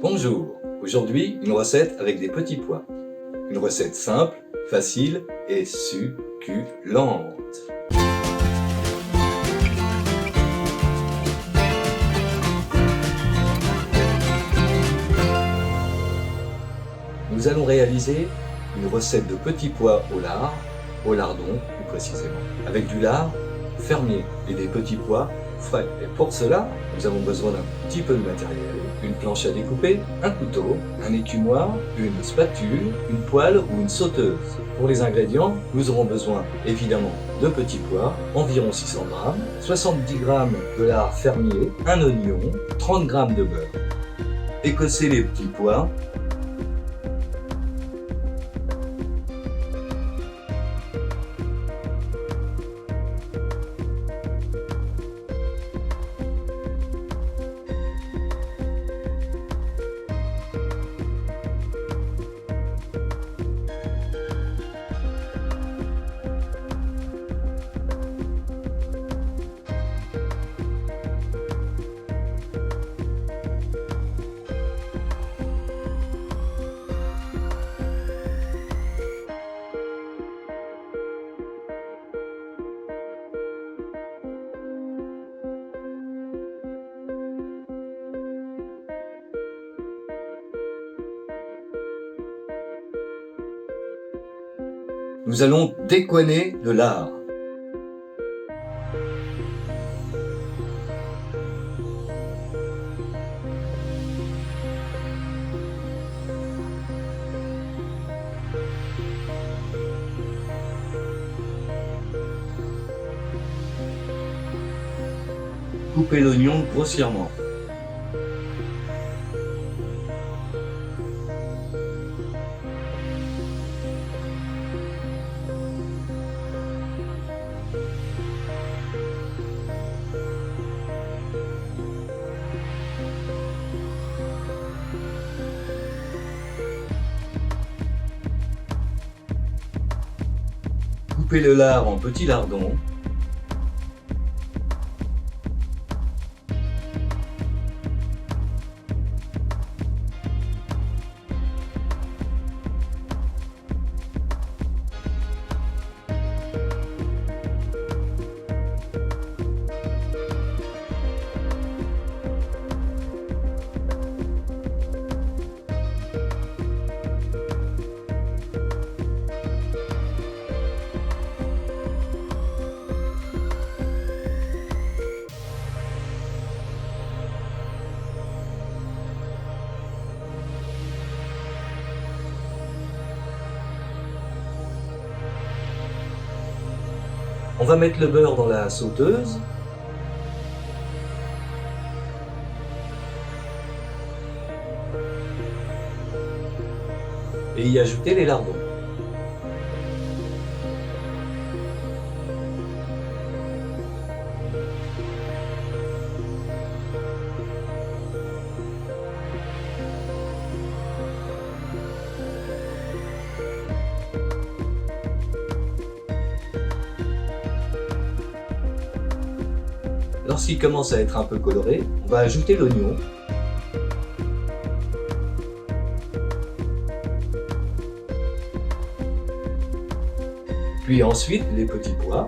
Bonjour, aujourd'hui une recette avec des petits pois. Une recette simple, facile et succulente. Nous allons réaliser une recette de petits pois au lardon plus précisément, avec du lard fermier et des petits pois frais. Et pour cela, nous avons besoin d'un petit peu de matériel, une planche à découper, un couteau, un écumoire, une spatule, une poêle ou une sauteuse. Pour les ingrédients, nous aurons besoin évidemment de petits pois, environ 600 g, 70 g de lard fermier, un oignon, 30 g de beurre. Écossez les petits pois. Nous allons décoiner le lard. Coupez l'oignon grossièrement. Coupez le lard en petits lardons. On va mettre le beurre dans la sauteuse. Et y ajouter les lardons. Lorsqu'il commence à être un peu coloré, on va ajouter l'oignon. Puis ensuite les petits pois.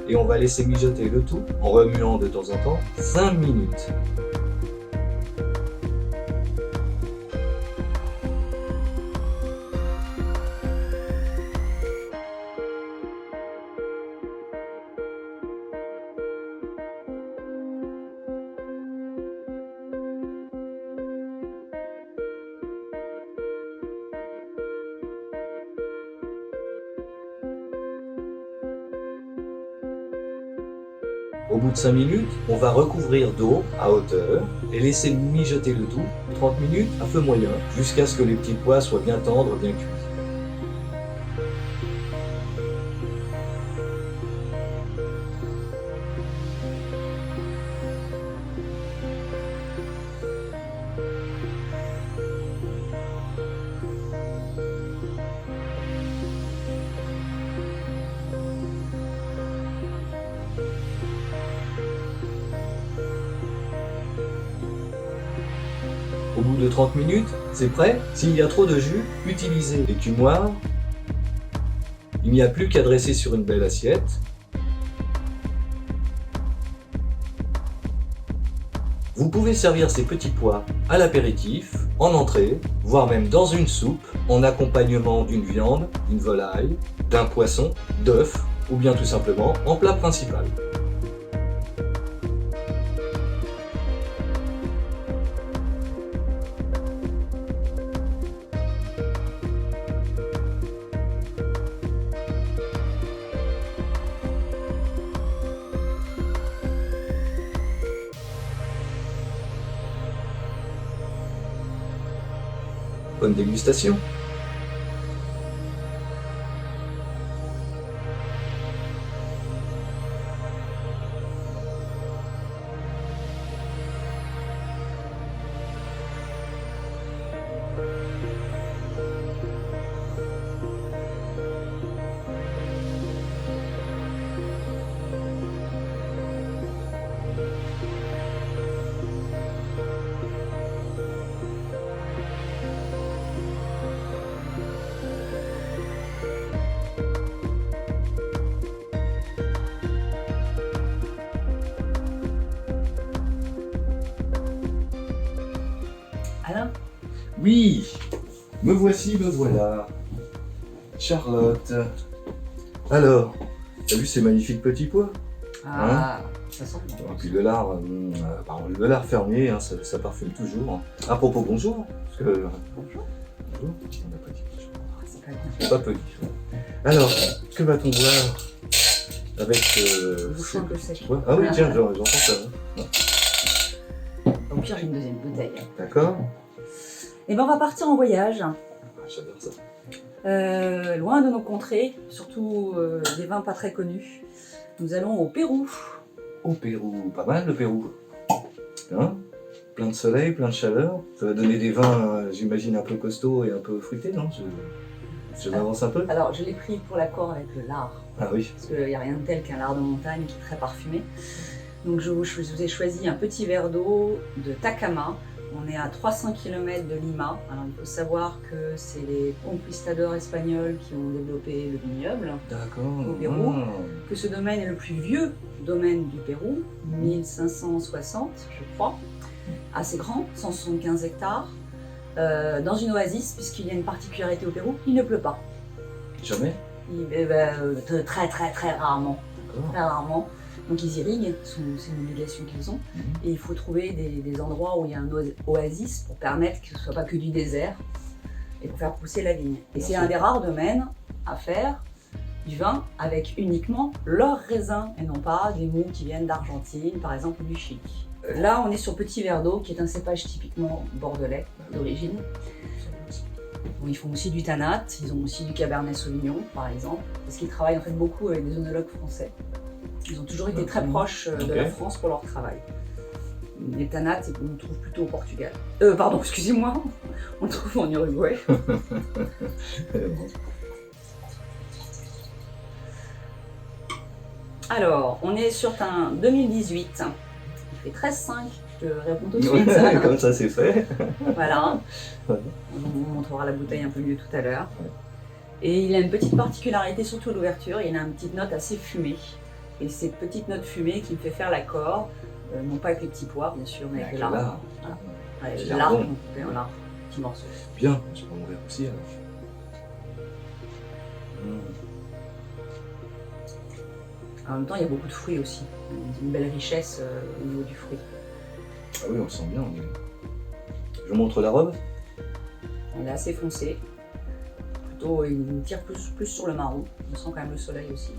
Et on va laisser mijoter le tout en remuant de temps en temps 5 minutes. Au bout de 5 minutes, on va recouvrir d'eau à hauteur et laisser mijoter le tout 30 minutes à feu moyen jusqu'à ce que les petits pois soient bien tendres, bien cuits. bout de 30 minutes, c'est prêt. S'il y a trop de jus, utilisez l'écumoire. Il n'y a plus qu'à dresser sur une belle assiette. Vous pouvez servir ces petits pois à l'apéritif, en entrée, voire même dans une soupe, en accompagnement d'une viande, d'une volaille, d'un poisson, d'œufs, ou bien tout simplement en plat principal. Bonne dégustation! Alain? Oui, me voici, me voilà. Charlotte. Alors, t'as vu ces magnifiques petits pois? Ah, ça sent bon. Et puis le lard, le lard fermier, hein, ça parfume toujours. Hein. À propos, bonjour. Parce que, Bonjour. bonjour, on n'a pas dit bonjour. Ah, c'est pas bien. C'est pas poli. Alors, que va-t-on boire avec Je sens ces que c'est. petits pois? Ah oui, tiens, j'entends ça. Hein. Au pire, j'ai une deuxième bouteille. D'accord. Et ben, on va partir en voyage, Ah, j'adore ça. loin de nos contrées, surtout des vins pas très connus. Nous allons au Pérou. Au Pérou, pas mal le Pérou. Hein, plein de soleil, plein de chaleur. Ça va donner des vins, j'imagine, un peu costauds et un peu fruités, non? Je m'avance un peu. Alors, je l'ai pris pour l'accord avec le lard, Ah oui. parce qu'il n'y a rien de tel qu'un lard de montagne qui est très parfumé. Donc, je vous ai choisi un petit verre d'eau de Tacama. On est à 300 km de Lima. Alors, il faut savoir que c'est les conquistadors espagnols qui ont développé le vignoble. D'accord. Au Pérou. Ah. Que ce domaine est le plus vieux domaine du Pérou, 1560 je crois, assez grand, 175 hectares, dans une oasis, puisqu'il y a une particularité au Pérou, il ne pleut pas. Jamais. Très très très rarement, D'accord. très rarement. Donc ils irriguent, c'est une obligation qu'ils ont, et il faut trouver des endroits où il y a un oasis pour permettre que ce ne soit pas que du désert, et pour faire pousser la vigne. Et Bien c'est sûr. un des rares domaines à faire du vin avec uniquement leurs raisins et non pas des mous qui viennent d'Argentine, par exemple, ou du Chili. Là, on est sur Petit Verre d'eau, qui est un cépage typiquement bordelais d'origine. Bon, ils font aussi du Tanat, ils ont aussi du Cabernet Sauvignon, par exemple, parce qu'ils travaillent en fait beaucoup avec des œnologues français. Ils ont toujours été très proches de la France pour leur travail. Les Tanat, on le trouve plutôt au Portugal. Pardon, excusez-moi, on le trouve en Uruguay. Alors, on est sur un 2018. Il fait 13,5, je te réponds tout de suite. Ouais, comme ça, c'est fait. Voilà. Ouais. On vous montrera la bouteille un peu mieux tout à l'heure. Et il a une petite particularité, surtout à l'ouverture, il a une petite note assez fumée. Et cette petite note fumée qui me fait faire l'accord, non pas avec les petits pois, bien sûr, mais avec le lard. Voilà. Ouais, Petit le lard, lardon. on coupait en lard, petit morceau. Bien, je peux mourir aussi alors. En même temps, il y a beaucoup de fruits aussi. Une belle richesse au niveau du fruit. Ah oui, on le sent bien. Je vous montre la robe. Elle est assez foncée. Plutôt, il tire plus sur le marron. On sent quand même le soleil aussi.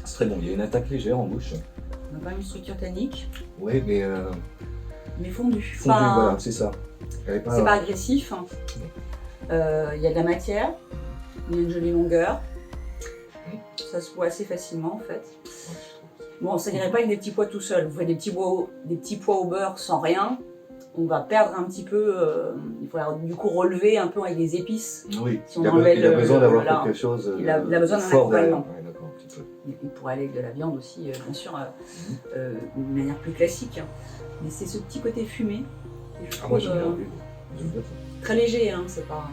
C'est très bon, il y a une attaque légère en bouche. On a pas une structure tannique, Oui, mais mais fondue. fondue, Pas- voilà, c'est ça. Elle est C'est pas agressif. Il y a de la matière, il y a une jolie longueur. Ça se voit assez facilement en fait. Bon, ça n'irait pas avec des petits pois tout seul. Vous faites des petits pois au beurre sans rien. on va perdre un petit peu, il faudra du coup relever un peu avec les épices. Oui, Si on il enlève a besoin d'avoir voilà, quelque chose il a besoin d'un fort derrière. accompagnement. Ouais, d'accord, un petit peu. Il pourrait aller avec de la viande aussi, bien sûr, d'une manière plus classique. Mais c'est ce petit côté fumé. Que je Ah, moi trouve, j'aime bien. J'aime bien ça. très léger, hein, c'est pas...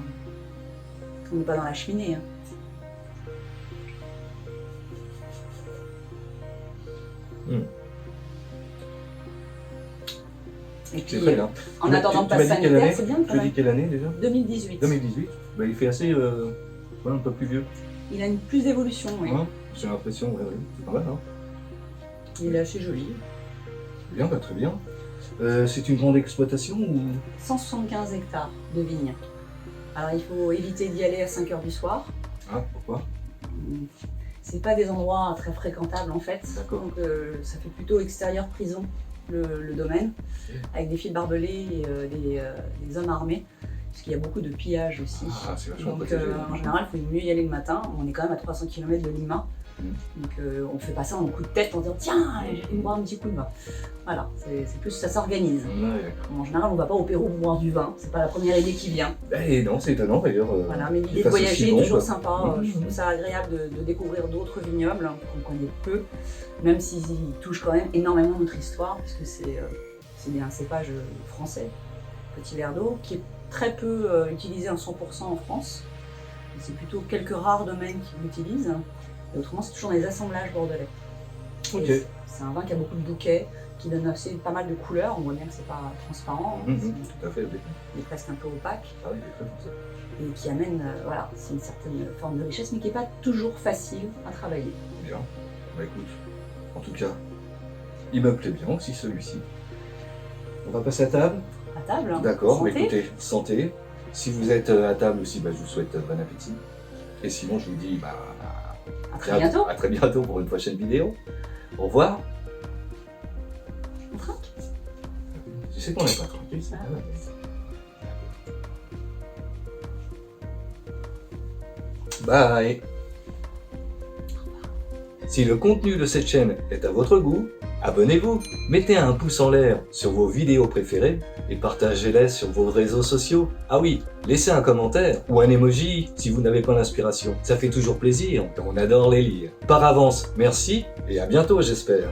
On n'est pas dans la cheminée. Hein. Et puis, C'est très bien. en attendant le tu m'as pass dit quelle sanitaire, année c'est bien Tu quand as dit même. quelle année déjà 2018. 2018. Bah, il fait assez, un peu plus vieux. Il a une plus d'évolution, oui. Hein, j'ai l'impression, ouais, c'est pas mal, hein. Il est assez joli. Bien, bah, très bien. C'est une grande exploitation ou 175 hectares de vignes. Alors il faut éviter d'y aller à 5 h du soir. Ah, pourquoi C'est pas des endroits très fréquentables en fait. D'accord. Donc ça fait plutôt extérieur prison le domaine, avec des fils barbelés et des hommes armés. Parce qu'il y a beaucoup de pillage aussi. Ah, c'est vachement Donc protégé. en général, il faut mieux y aller le matin. On est quand même à 300 km de Lima. Donc on fait pas ça en coup de tête en disant tiens, allez, je vais boire un petit coup de vin. Voilà, c'est plus ça s'organise. Ouais, d'accord. En général, on va pas au Pérou pour boire du vin. C'est pas la première idée qui vient. Eh non, c'est étonnant d'ailleurs. Voilà, mais qu'il l'idée de fasse voyager aussi bon, est toujours quoi. sympa. Je trouve ça agréable de découvrir d'autres vignobles qu'on connaît peu, même s'ils touchent quand même énormément notre histoire, puisque c'est bien un cépage français, Petit Verdot, qui est très peu utilisé en 100% en France. C'est plutôt quelques rares domaines qui l'utilisent. Et autrement, c'est toujours dans les assemblages bordelais. Ok. Et c'est un vin qui a beaucoup de bouquets, qui donne aussi pas mal de couleurs. On voit bien que c'est pas transparent, hein. Tout à fait, oui. Il est presque un peu opaque. Ah oui, il est très bon ça. Et qui amène, voilà, c'est une certaine forme de richesse, mais qui n'est pas toujours facile à travailler. Bien. Bah écoute, en tout cas, il me plaît bien aussi celui-ci. On va passer à table. À table, hein. D'accord, bah Santé. écoutez, santé. Si vous êtes à table aussi, bah, je vous souhaite bon appétit. Et sinon, je vous dis À très bientôt. à très bientôt pour une prochaine vidéo. Au revoir. On trinque. Tu sais qu'on n'est pas tranquille, c'est Ah. vrai. Bye. Si le contenu de cette chaîne est à votre goût, abonnez-vous, mettez un pouce en l'air sur vos vidéos préférées et partagez-les sur vos réseaux sociaux. Ah oui, laissez un commentaire ou un emoji si vous n'avez pas l'inspiration. Ça fait toujours plaisir, on adore les lire. Par avance, merci et à bientôt j'espère.